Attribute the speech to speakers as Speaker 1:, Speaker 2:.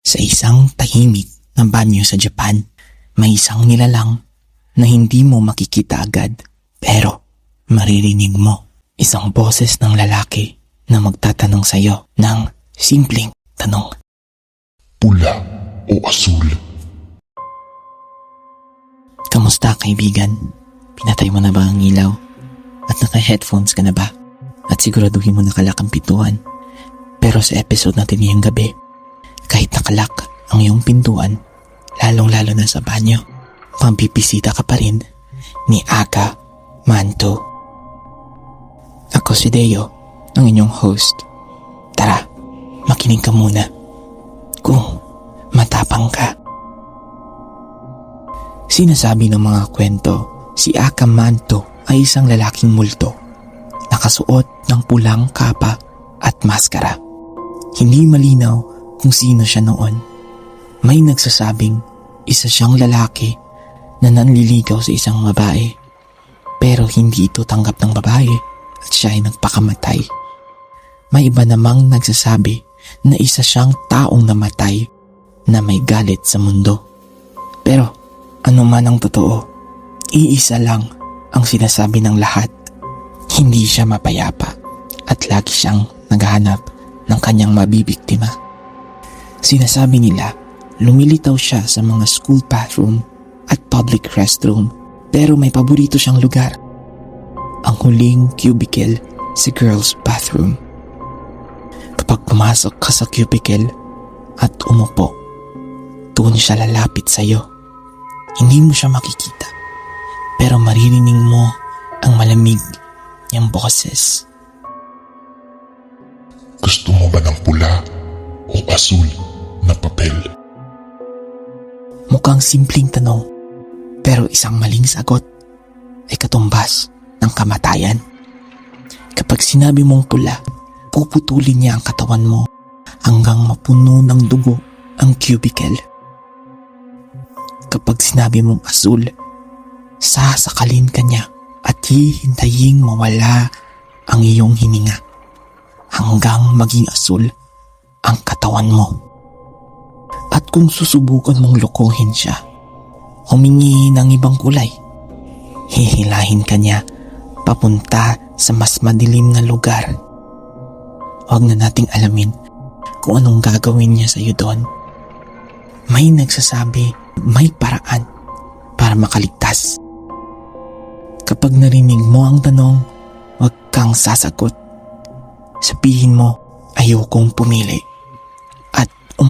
Speaker 1: Sa isang tahimik na banyo sa Japan, may isang nilalang na hindi mo makikita agad pero maririnig mo. Isang boses ng lalaki na magtatanong sa iyo ng simpleng tanong.
Speaker 2: Pula o asul?
Speaker 1: Kamusta kaibigan? Pinatay mo na ba ang ilaw? At naka-headphones ka na ba? At siguraduhin mo nakalak ang pintuan. Pero sa episode natin ngayong gabi, kahit nakalak ang iyong pintuan, lalong-lalo na sa banyo, pampipisita ka pa rin ni Aka Manto. Ako si Deo, ang inyong host. Tara, makinig ka muna. Kung matapang ka. Sinasabi ng mga kwento, si Aka Manto ay isang lalaking multo, nakasuot ng pulang kapa at maskara. Hindi malinaw kung sino siya noon. May nagsasabing isa siyang lalaki na nanliligaw sa isang babae, pero hindi ito tanggap ng babae at siya ay nagpakamatay. May iba namang nagsasabi na isa siyang taong namatay na may galit sa mundo. Pero ano man ang totoo, iisa lang ang sinasabi ng lahat. Hindi siya mapayapa at lagi siyang naghahanap ng kanyang mabibiktima. Sinasabi nila, lumilitaw siya sa mga school bathroom at public restroom, pero may paborito siyang lugar, ang huling cubicle sa girls' bathroom. Kapag pumasok ka sa cubicle at umupo, doon siya lalapit sa iyo. Hindi mo siya makikita, pero maririnig mo ang malamig niyang boses.
Speaker 2: Gusto mo ba ng pula o asul na papel?
Speaker 1: Mukhang simpleng tanong, pero isang maling sagot ay katumbas ng kamatayan. Kapag sinabi mong pula, puputulin niya ang katawan mo hanggang mapuno ng dugo ang cubicle. Kapag sinabi mong asul, sasakalin ka niya at hihintaying mawala ang iyong hininga hanggang maging asul ang katawan mo. At kung susubukan mong lokohin siya, humingi ng ibang kulay, hihilahin ka niya papunta sa mas madilim na lugar. Huwag na nating alamin kung anong gagawin niya sa iyo doon. May nagsasabi may paraan para makaligtas. Kapag narinig mo ang tanong, huwag kang sasagot. Sabihin mo, ayokong pumili.